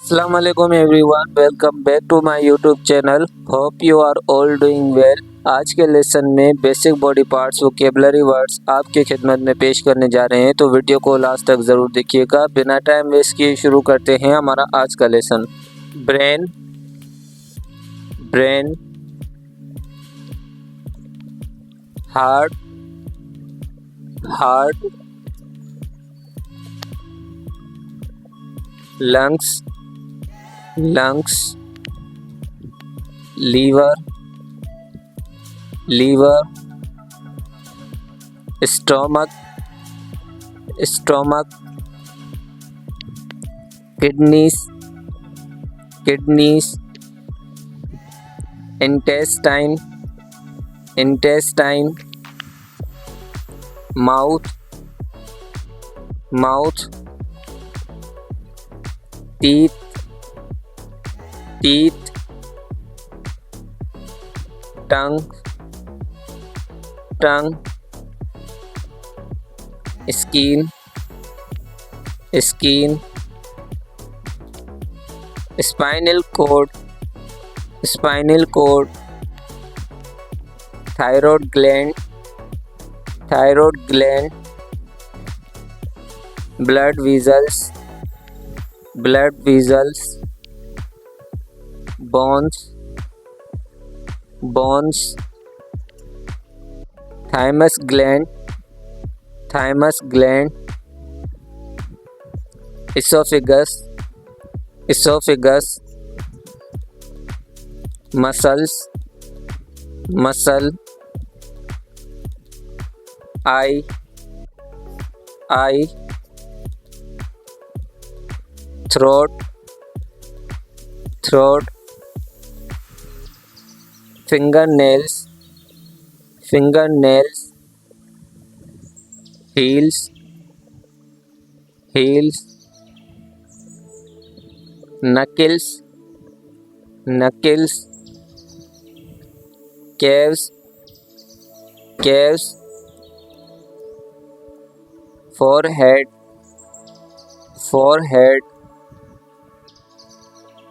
Assalamualaikum everyone, welcome back to my YouTube channel. Hope you are all doing well. आज के lesson में basic body parts vocabulary words आपके खिदमत में पेश करने जा रहे हैं, तो वीडियो को लास्ट तक ज़रूर देखिएगा। बिना टाइम वेस्ट किए शुरू करते हैं हमारा आज का lesson. Brain, brain, heart, heart, lungs, lungs, liver, liver, stomach, stomach, kidneys, kidneys, intestine, intestine, mouth, mouth, teeth, teeth, tongue, tongue, skin, skin, spinal cord, spinal cord, thyroid gland, thyroid gland, blood vessels, blood vessels, bones, bones, thymus gland, thymus gland, oesophagus, oesophagus, muscles, muscle, eye, eye, throat, throat, finger nails, finger nails, heels, heels, knuckles, knuckles, calves, calves, forehead, forehead,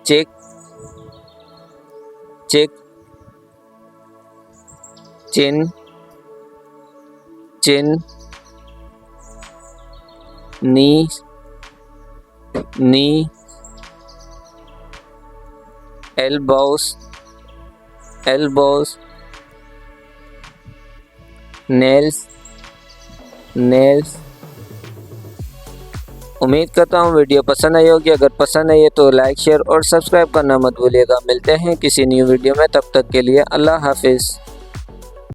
cheek, cheek, chin, chin, नी, नी, elbows, elbows, nails, nails. उम्मीद करता हूँ video पसंद आई होगी। अगर पसंद आई है तो like, share और सब्सक्राइब करना मत भूलिएगा। मिलते हैं किसी न्यू वीडियो में, तब तक के लिए अल्लाह हाफिज़।